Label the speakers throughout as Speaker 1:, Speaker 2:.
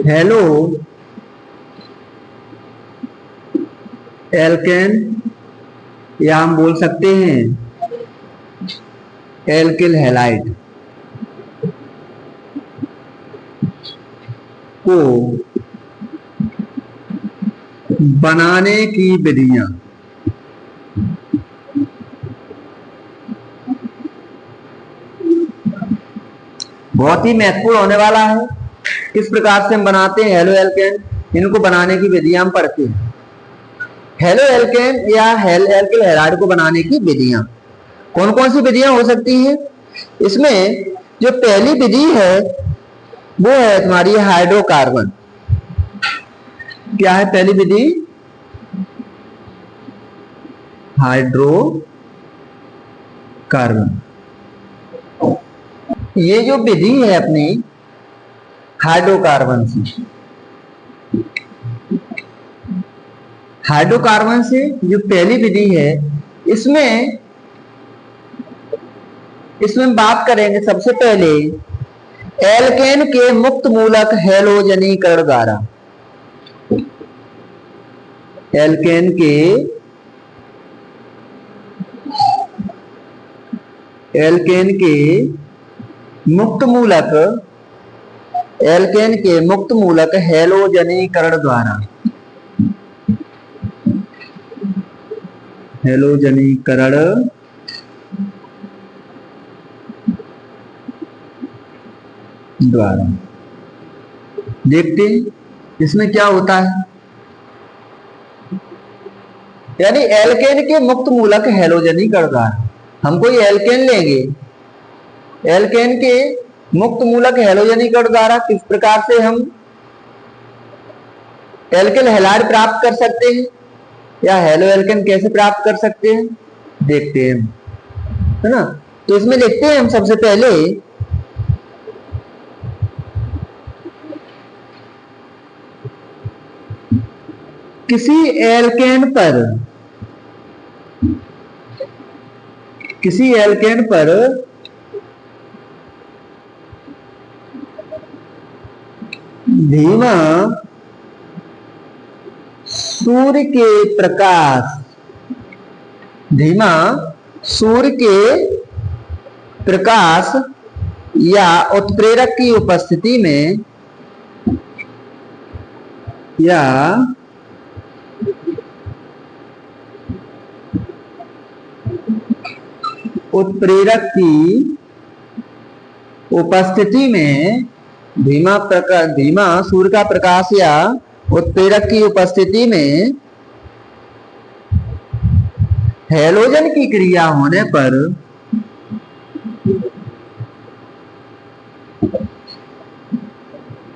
Speaker 1: Halo alkane, या हम बोल सकते हैं एल्किल हैलाइड को बनाने की विधियां। बहुत ही महत्वपूर्ण होने वाला है। किस प्रकार से हम बनाते हैं हेलो एल्केन, इनको बनाने की विधियां हम पढ़ते हैं। हेलो एल्केन या एल्किल हैलाइड को बनाने की विधियां कौन कौन सी विधियां हो सकती हैं? इसमें जो पहली विधि है वो है तुम्हारी हाइड्रोकार्बन। क्या है पहली विधि? हाइड्रोकार्बन। ये जो विधि है अपनी हाइड्रोकार्बन से जो पहली विधि है, इसमें बात करेंगे सबसे पहले एल्केन के मुक्त मूलक हैलोजनीकरण द्वारा। एल्केन के मुक्त मूलक हैलोजनीकरण द्वारा। देखते हैं इसमें क्या होता है। यानी एल्केन के मुक्त मूलक हैलोजनीकरण द्वारा हम कोई एल्केन लेंगे, एल्केन के मुक्त मूलक हैलोजनीकरण द्वारा किस प्रकार से हम एल्किल हैलाइड प्राप्त कर सकते हैं या हेलो एल्केन कैसे प्राप्त कर सकते हैं, देखते हैं, है ना। तो इसमें देखते हैं हम सबसे पहले किसी एल्केन पर धीमा सूर्य के प्रकाश या उत्प्रेरक की उपस्थिति में धीमा सूर्य का प्रकाश या उत्प्रेरक की उपस्थिति में हैलोजन की क्रिया होने पर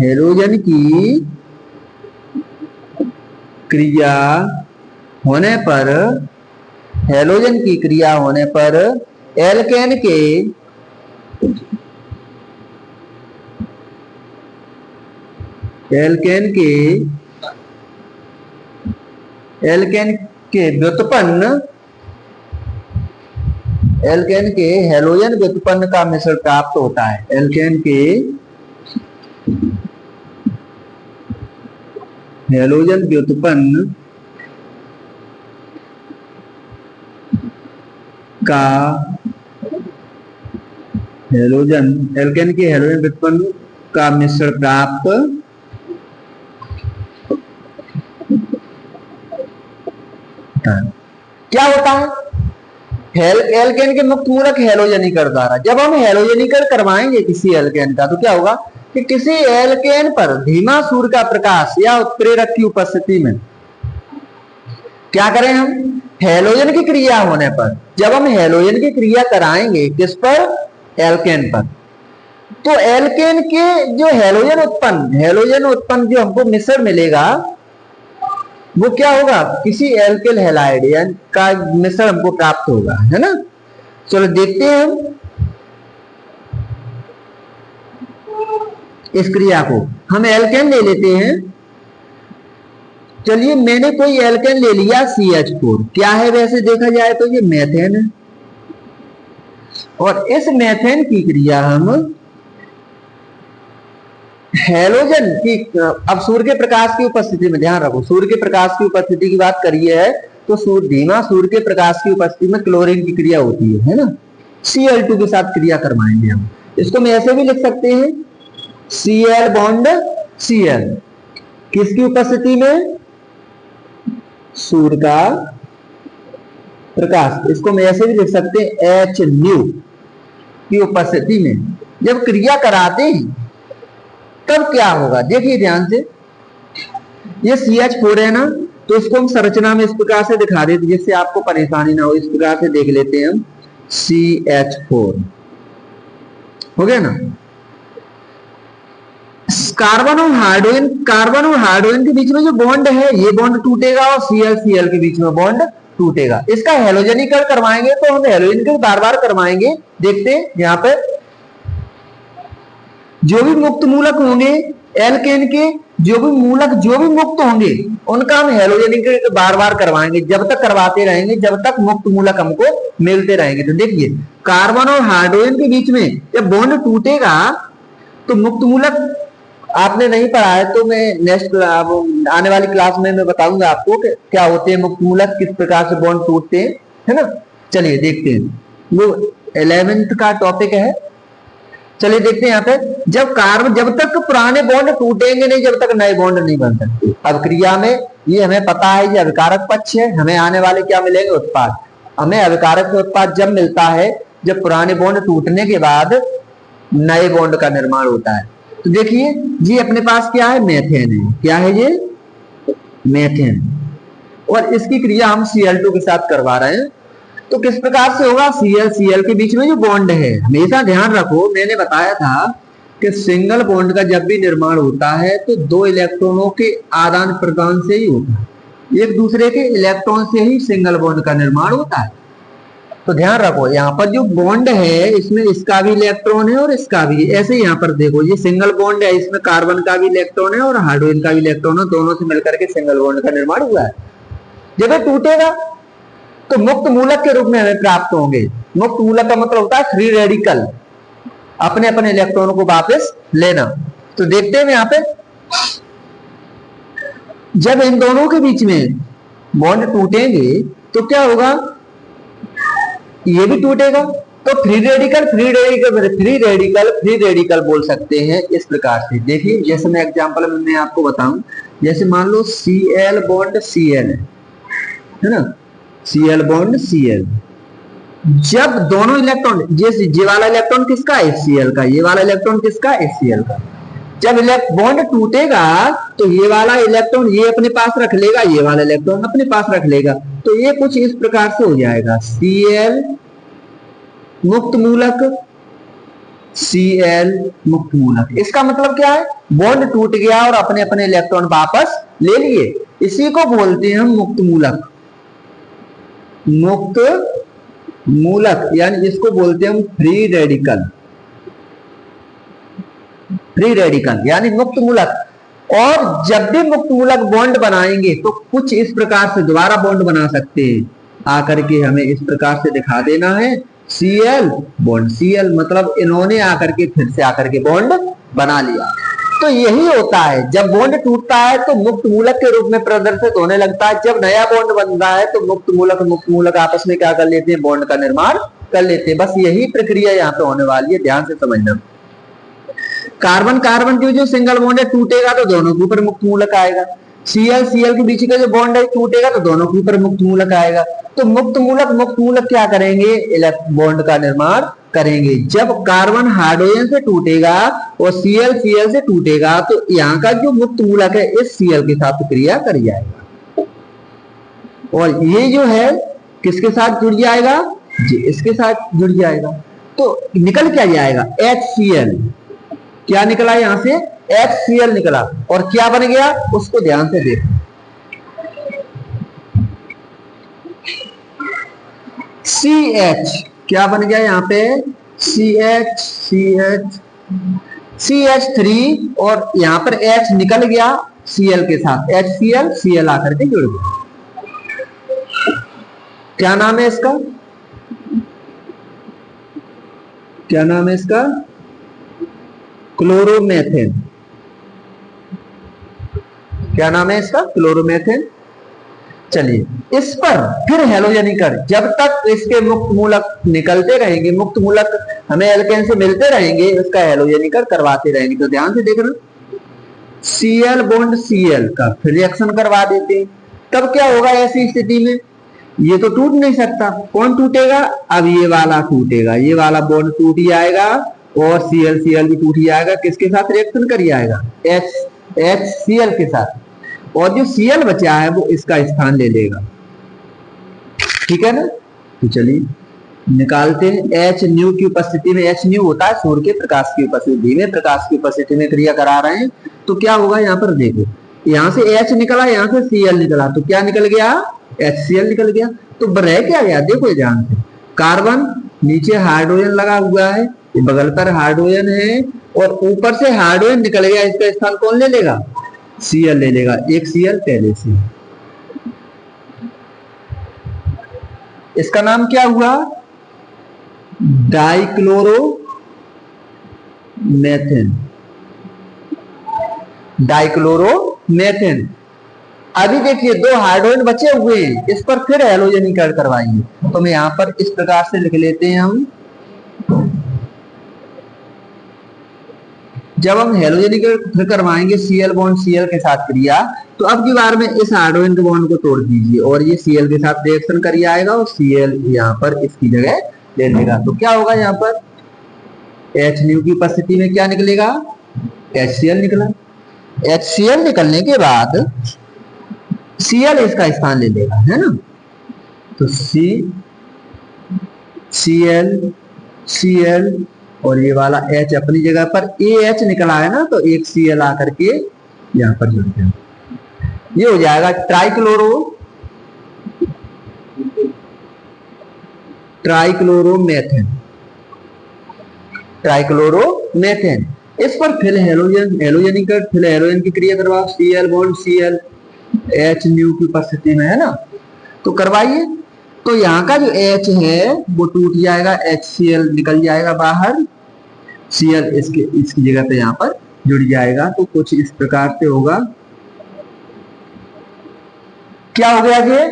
Speaker 1: हैलोजन की क्रिया होने पर एल्केन के हैलोजन व्युत्पन्न का मिश्रण प्राप्त होता है। एल्केन के हैलोजन व्युत्पन्न का एल्केन के हैलोजन व्युत्पन्न का मिश्रण प्राप्त क्या होता है एल्केन के मुक्त मूलक हैलोजनीकरण द्वारा। जब हम हैलोजनीकरण करवाएंगे किसी एल्केन का, तो क्या होगा कि किसी एल्केन पर धीमा सूर्य का प्रकाश या उत्प्रेरक की उपस्थिति में क्या करें हम हैलोजन की क्रिया होने पर, जब हम हैलोजन की क्रिया कराएंगे किस पर, एल्केन पर, तो एल्केन के जो हैलोजन उत्पन्न जो हमको मिश्रण मिलेगा वो क्या होगा, किसी एल्किल हैलाइड का मिश्रण हमको प्राप्त होगा, है ना। चलो देखते हैं हम इस क्रिया को। हम एल्केन ले लेते हैं। चलिए मैंने कोई एल्केन ले लिया CH4। क्या है वैसे देखा जाए तो ये मेथेन है। और इस मेथेन की क्रिया हम हैलोजन की, अब सूर्य के प्रकाश की उपस्थिति में, ध्यान रखो सूर्य के प्रकाश की उपस्थिति की बात करिए है तो धीमा सूर्य के प्रकाश की उपस्थिति में क्लोरीन की क्रिया होती है ना, Cl2 के साथ क्रिया करवाएंगे हम। इसको मैं ऐसे भी लिख सकते हैं Cl बॉन्ड Cl, किसकी उपस्थिति में, सूर्य का प्रकाश। इसको मैं ऐसे भी लिख सकते हैं H न्यू की उपस्थिति में जब क्रिया कराते हैं तब क्या होगा, देखिए ध्यान से, ये CH4 है ना, तो इसको हम संरचना में इस प्रकार से दिखा देते जिससे आपको परेशानी ना हो। इस प्रकार से देख लेते हैं हम CH4 हो गया ना। कार्बन और हाइड्रोजन के बीच में जो बॉन्ड है ये बॉन्ड टूटेगा और Cl के बीच में बॉन्ड टूटेगा। इसका हेलोजनीकरण करवाएंगे तो हम हेलोजनीकरण बार बार करवाएंगे। देखते हैं यहाँ पे जो भी मुक्त मूलक होंगे एल्केन के, जो भी मुक्त होंगे उनका हम हेलोजनीकरण बार बार करवाएंगे, जब तक करवाते रहेंगे जब तक मुक्त मूलक हमको मिलते रहेंगे। तो देखिए कार्बन और हाइड्रोजन के बीच में जब बॉन्ड टूटेगा तो मुक्त मूलक आपने नहीं पढ़ा है तो मैं नेक्स्ट आने वाली क्लास में मैं बताऊंगा आपको कि क्या होते हैं मुक्त मूलक, किस प्रकार से बॉन्ड टूटते हैं, है ना। चलिए देखते हैं, वो 11th का टॉपिक है। चलिए देखते हैं यहाँ पे, जब तक पुराने बॉन्ड टूटेंगे नहीं जब तक नए बॉन्ड नहीं बन सकते। अब क्रिया में ये हमें पता है, ये अभिकारक पक्ष है, हमें आने वाले क्या मिलेंगे, उत्पाद। हमें अभिकारक उत्पाद जब मिलता है जब पुराने बॉन्ड टूटने के बाद नए बॉन्ड का निर्माण होता है। तो देखिए जी अपने पास क्या है, मेथेन है। क्या है ये, मेथेन, और इसकी क्रिया हम Cl2 के साथ करवा रहे हैं। तो किस प्रकार से होगा, Cl के बीच में जो बॉन्ड है, हमेशा ध्यान रखो मैंने बताया था कि सिंगल बॉन्ड का जब भी निर्माण होता है तो दो इलेक्ट्रॉनों के आदान प्रदान से ही होता है, एक दूसरे के इलेक्ट्रॉन से ही सिंगल बॉन्ड का निर्माण होता है। तो ध्यान रखो यहाँ पर जो बॉन्ड है इसमें इसका भी इलेक्ट्रॉन है और इसका भी। ऐसे यहाँ पर देखो ये सिंगल बॉन्ड है, इसमें कार्बन का भी इलेक्ट्रॉन है और हाइड्रोजन का भी इलेक्ट्रॉन है, दोनों से मिलकर के सिंगल बॉन्ड का निर्माण हुआ है। जब ये टूटेगा तो मुक्त मूलक के रूप में हमें प्राप्त होंगे। मुक्त मूलक का मतलब होता है फ्री रेडिकल, अपने अपने इलेक्ट्रॉनों को वापस लेना। तो देखते हैं यहाँ पे, जब इन दोनों के बीच में बॉन्ड टूटेंगे तो क्या होगा, ये भी टूटेगा। तो फ्री रेडिकल बोल सकते हैं इस प्रकार से। देखिए जैसे मैं एग्जांपल में आपको बताऊं, जैसे मान लो Cl बॉन्ड Cl है ना, Cl बॉन्ड Cl, जब दोनों इलेक्ट्रॉन, जैसे ये वाला इलेक्ट्रॉन किसका है, Cl का, ये वाला इलेक्ट्रॉन किसका है, Cl का। जब बॉन्ड टूटेगा तो ये वाला इलेक्ट्रॉन ये अपने पास रख लेगा, ये वाला इलेक्ट्रॉन अपने पास रख लेगा। तो ये कुछ इस प्रकार से हो जाएगा, Cl मुक्त मूलक, Cl मुक्त मूलक। इसका मतलब क्या है, बॉन्ड टूट गया और अपने अपने इलेक्ट्रॉन वापस ले लिए, इसी को बोलते हैं हम मुक्त मूलक। मुक्त मूलक यानी इसको बोलते हैं हम फ्री रेडिकल यानी मुक्त मूलक। और जब भी मुक्त मूलक बॉन्ड बनाएंगे तो कुछ इस प्रकार से दोबारा बॉन्ड बना सकते हैं, आकर के हमें इस प्रकार से दिखा देना है Cl बॉन्ड Cl, मतलब इन्होंने आकर के फिर से आकर के बॉन्ड बना लिया। तो यही होता है, जब बॉन्ड टूटता है तो मुक्त मूलक के रूप में प्रदर्शित होने लगता है। जब नया बॉन्ड बन रहा है तो मुक्त मूलक आपस में क्या कर लेते हैं, बॉन्ड का निर्माण कर लेते हैं। बस यही प्रक्रिया यहाँ पे होने वाली है, ध्यान से समझना। कार्बन की जो सिंगल बॉन्ड है टूटेगा तो दोनों के ऊपर मुक्त मूलक आएगा। Cl के बीच का जो बॉन्ड है टूटेगा तो दोनों के ऊपर मुक्त मूलक आएगा। तो मुक्त मूलक क्या करेंगे, बॉन्ड का निर्माण करेंगे। जब कार्बन हाइड्रोजन से टूटेगा और Cl से टूटेगा तो यहाँ का जो मुक्त मूलक है इस Cl के साथ क्रिया कर जाएगा, और ये जो है किसके साथ जुड़ जाएगा, जी इसके साथ जुड़ जाएगा। तो निकल क्या जाएगा, HCl। क्या निकला यहां से, HCl निकला। और क्या बन गया उसको ध्यान से देखो, CH क्या बन गया यहाँ पे, CH3 और यहाँ पर H निकल गया Cl के साथ, Cl आकर के जुड़ गया। क्या नाम है इसका, क्या नाम है इसका? क्लोरोमेथेन। क्या नाम है इसका? क्लोरोमेथेन। चलिए, इस पर फिर हेलोजेनिकर जब तक इसके मुक्त मूलक निकलते रहेंगे, मुक्त मूलक हमें एल्केन से मिलते रहेंगे, उसका हेलोजेनिकर करवाते रहेंगे। तो ध्यान से देखना, Cl बॉन्ड Cl का फिर रिएक्शन करवा देते हैं। तब क्या होगा ऐसी स्थिति में? ये तो टूट नहीं सकता। कौन टूटेगा? अब ये वाला टूटेगा, ये वाला बॉन्ड टूट जाएगा और Cl Cl भी टूट जाएगा। किसके साथ रिएक्शन कर जाएगा? HCl के साथ। और जो Cl बचा है वो इसका स्थान ले लेगा। ठीक है ना? तो चलिए निकालते हैं। H न्यू की उपस्थिति में, H न्यू होता है सूर्य के प्रकाश की उपस्थिति, धीमे प्रकाश की उपस्थिति में क्रिया करा रहे हैं। तो क्या होगा यहाँ पर देखो, यहाँ से H निकला, यहाँ से Cl निकला, तो क्या निकल गया? HCl निकल गया। तो रह क्या गया? देखो ध्यान से, कार्बन नीचे हाइड्रोजन लगा हुआ है, बगल पर हाइड्रोजन है और ऊपर से हाइड्रोजन निकल गया। इसका स्थान कौन ले लेगा? Cl ले लेगा। एक Cl पहले से। इसका नाम क्या हुआ? डाइक्लोरोमेथेन। डाइक्लोरोमेथेन। अभी देखिए दो हाइड्रोजन बचे हुए हैं, इस पर फिर हेलोजेनीकरण करवाएंगे। तो मैं यहां पर इस प्रकार से लिख लेते हैं हम, जब हम हेलोजेनीकरण फिर करवाएंगे Cl बॉन्ड Cl के साथ क्रिया, तो अब की बार में इस हाइड्रोजन के बॉन्ड को तोड़ दीजिए और ये Cl के साथ रिएक्शन कर आएगा और Cl यहाँ पर इसकी जगह ले लेगा। तो क्या होगा यहाँ पर? H न्यू की उपस्थिति में क्या निकलेगा? HCl निकला। HCl निकलने के बाद Cl इसका स्थान ले लेगा, है ना? तो Cl और ये वाला H अपनी जगह पर, AH निकला है ना, तो एक Cl आकर के यहाँ पर जुड़ गया। ये हो जाएगा ट्राइक्लोरोमेथेन। इस पर फिर हेलोजन की क्रिया करवाओ। Cl bond Cl H new की उपस्थिति में, है ना? तो करवाइए। तो यहाँ का जो H है वो टूट जाएगा, HCl निकल जाएगा बाहर, Cl इसकी जगह पे यहाँ पर जुड़ जाएगा। तो कुछ इस प्रकार से होगा। क्या हो गया ये?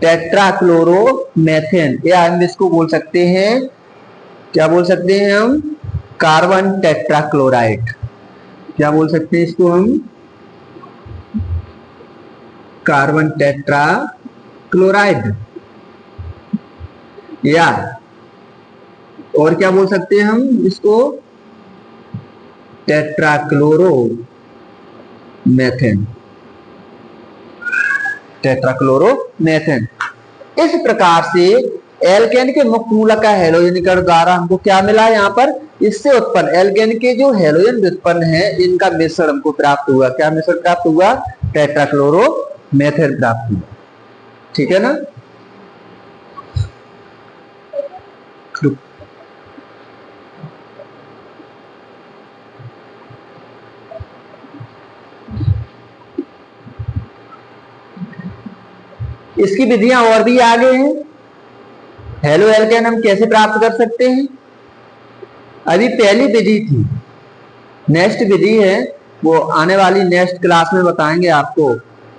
Speaker 1: टेट्राक्लोरोमेथेन, या हम इसको बोल सकते हैं, क्या बोल सकते हैं हम? Carbon tetrachloride. क्या बोल सकते हैं इसको हम? Carbon tetrachloride. या और क्या बोल सकते हैं हम इसको? टेट्राक्लोरोमेथेन। इस प्रकार से एल्केन के मुक्त मूलक का हेलोजनीकरण द्वारा हमको क्या मिला? यहाँ पर इससे उत्पन्न एल्केन के जो हेलोजन व्युत्पन्न है इनका मिश्रण हमको प्राप्त हुआ। क्या मिश्रण प्राप्त हुआ? टेट्राक्लोरोमेथेन प्राप्त हुआ। ठीक है ना? इसकी विधियां और भी आगे हैं। हेलो एल्केन हम कैसे प्राप्त कर सकते हैं? अभी पहली विधि थी, नेक्स्ट विधि है वो आने वाली नेक्स्ट क्लास में बताएंगे आपको,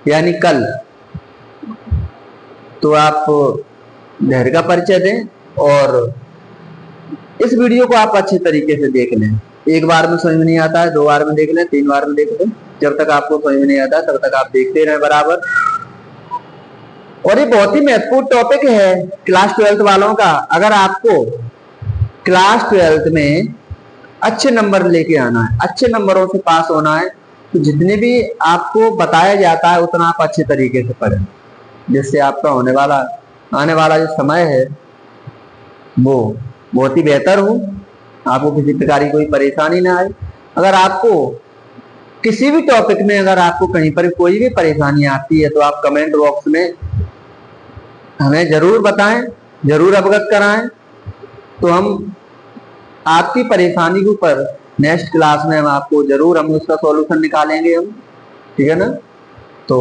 Speaker 1: यानी कल। तो आप धैर्य का परिचय दें और इस वीडियो को आप अच्छे तरीके से देख लें। एक बार में समझ में नहीं आता है, 2 बार में देख लें, 3 बार में देख लें। जब तक आपको समझ में नहीं आता तब तक आप देखते रहें बराबर। और ये बहुत ही महत्वपूर्ण टॉपिक है क्लास 12th वालों का। अगर आपको क्लास 12th में अच्छे नंबर लेके आना है, अच्छे नंबरों से पास होना है, तो जितने भी आपको बताया जाता है उतना आप अच्छे तरीके से पढ़ें, जिससे आपका आने वाला जो समय है वो बहुत ही बेहतर हो, आपको किसी प्रकार की कोई परेशानी ना आए। अगर आपको किसी भी टॉपिक में अगर आपको कहीं पर कोई भी परेशानी आती है तो आप कमेंट बॉक्स में हमें जरूर बताएं, जरूर अवगत कराएं। तो हम आपकी परेशानी के ऊपर नेक्स्ट क्लास में हम उसका सॉल्यूशन निकालेंगे हम। ठीक है ना? तो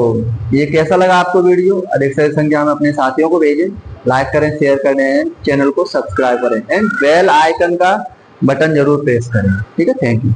Speaker 1: ये कैसा लगा आपको वीडियो, अधिक से अधिक संख्या में अपने साथियों को भेजें, लाइक करें, शेयर करें, चैनल को सब्सक्राइब करें एंड बेल आइकन का बटन जरूर प्रेस करें। ठीक है, थैंक यू।